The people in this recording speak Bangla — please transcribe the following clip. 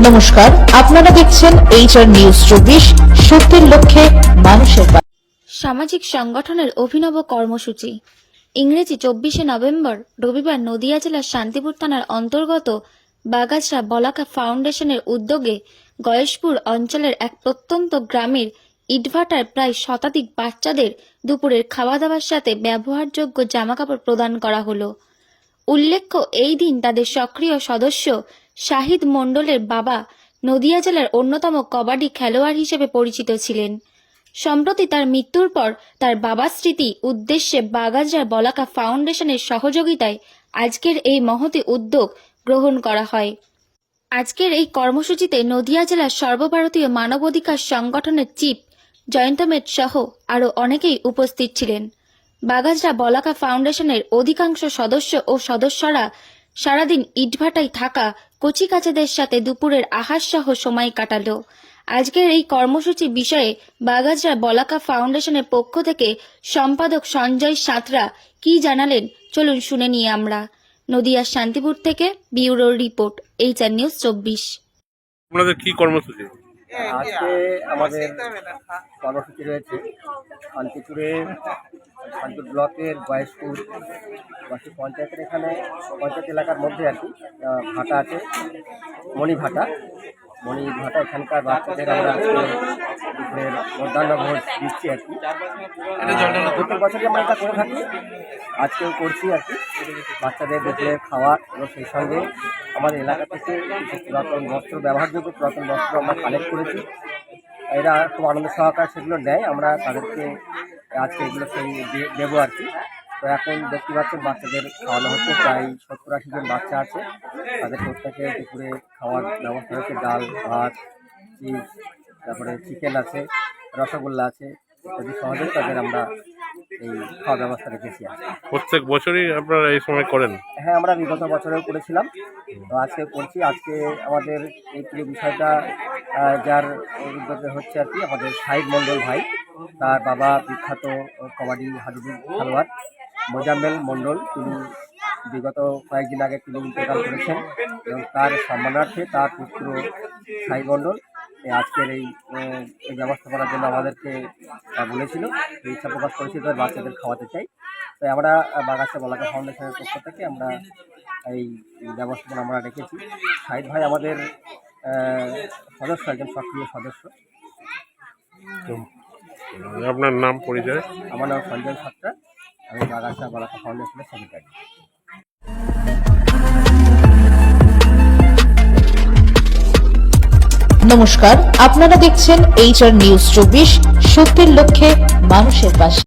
নমস্কার, আপনারা দেখছেন HR নিউজ 24, সত্যের লক্ষ্যে মানুষের পাশে। সামাজিক সংগঠনের অভিনব কর্মসূচি। ইংরেজি 24শে নভেম্বর রবিবার নদিয়া জেলার শান্তিপুর থানার অন্তর্গত বাগাছড়া বলাকা ফাউন্ডেশনের উদ্যোগে গয়েশপুর অঞ্চলের এক প্রত্যন্ত গ্রামের ইটভাটার প্রায় শতাধিক বাচ্চাদের দুপুরের খাওয়া দাওয়ার সাথে ব্যবহারযোগ্য জামাকাপড় প্রদান করা হলো। উল্লেখ্য, এই দিন তাদের সক্রিয় সদস্য শাহিদ মণ্ডলের বাবা নদিয়া জেলার অন্যতম কবাডি খেলোয়াড় হিসেবে পরিচিত ছিলেন। সম্প্রতি তার মৃত্যুর পর তার বাবার স্মৃতি উদ্দেশ্যে বাগাছড়া বলাকা ফাউন্ডেশনের সহযোগিতায় আজকের এই মহতী উদ্যোগ গ্রহণ করা হয়। আজকের এই কর্মসূচিতে নদিয়া জেলার সর্বভারতীয় মানবাধিকার সংগঠনের চিফ জয়ন্ত মেট সহ আরও অনেকেই উপস্থিত ছিলেন। বাগাছড়া বলাকা ফাউন্ডেশনের অধিকাংশ সদস্য ও সদস্যরা সারাদিন ইটভাটায় থাকা কচিকাচাদের সাথে দুপুরের আহার সহ সময় কাটালো। আজকের এই কর্মসূচি বিষয়ে বাগাছড়া বলাকা ফাউন্ডেশনের পক্ষ থেকে সম্পাদক সঞ্জয় সাঁতরা কি জানালেন, চলুন শুনে নিয়ে আমরা। নদিয়ার শান্তিপুর থেকে ব্যুরো রিপোর্ট, HR নিউজ 24। আপনাদের কি কর্মসূচি? আজকে আমাদের কর্মসূচি রয়েছে শান্তিপুর ব্লকের গয়েশপুর পঞ্চায়েতের এখানে পঞ্চায়েত এলাকার মধ্যে আর কি ভাটা আছে, মণিভাটা এখানকার বাচ্চাদের আমরা আজকে দুপুরের মধ্যাহ্ন ভোজ দিচ্ছি আর কি। প্রত্যেক বছরই আমরা এটা করে থাকি, আজকেও করছি আর কি। বাচ্চাদের দুপুরের খাওয়া এবং সেই সঙ্গে আমাদের এলাকা থেকে কিছু পুরাতন বস্ত্র, ব্যবহারযোগ্য পুরাতন বস্ত্র আমরা কালেক্ট করেছি। এরা খুব আনন্দ সহকারে সেগুলো নেয়, আমরা তাদেরকে আজকে এগুলো সেই দেবো আর কি। তো এখন দেখতে পাচ্ছেন বাচ্চাদের খাওয়ানো হচ্ছে, প্রায় 70-80 জন বাচ্চা আছে। তাদের প্রত্যেকে দুপুরে খাওয়ার ব্যবস্থা হচ্ছে, ডাল, ভাত, চিপস, তারপরে চিকেন আছে, রসগোল্লা আছে ইত্যাদি সহজেই তাদের আমরা এই খাওয়ার ব্যবস্থা রেখেছি। প্রত্যেক বছরই আপনারা এই সময় করেন? হ্যাঁ, আমরা বিগত বছরেও করেছিলাম, তো আজকে করছি। আজকে আমাদের এই পুরো বিষয়টা যার উদ্যোগে হচ্ছে আর কি, আমাদের শাহিদ মণ্ডল ভাই, তার বাবা বিখ্যাত কবাডি হাডুডু খেলোয়াড় মোজাম্মেল মণ্ডল, তিনি বিগত কয়েকদিন আগে তিনি ইন্তেকাল করেছেন এবং তার সম্মানার্থে তার পুত্র শাহিদ মণ্ডল আজকের এই ব্যবস্থাপনার জন্য আমাদেরকে বলেছিল, ইচ্ছা প্রকাশ করেছিল তার বাচ্চাদের খাওয়াতে চাই। তাই আমরা বাগাছড়া বলাকা ফাউন্ডেশনের পক্ষ থেকে আমরা এই ব্যবস্থাপনা আমরা রেখেছি। শাহিদ ভাই আমাদের সদস্য, একজন সক্রিয় সদস্য। আপনার নাম, পরিচয়? আমার নাম সঞ্জয় সাঁতরা, আমি বাগাছড়া বলাকা ফাউন্ডেশনের সেক্রেটারি। নমস্কার, আপনারা দেখছেন HR নিউজ 24, সত্যের লক্ষ্যে মানুষের পাশে।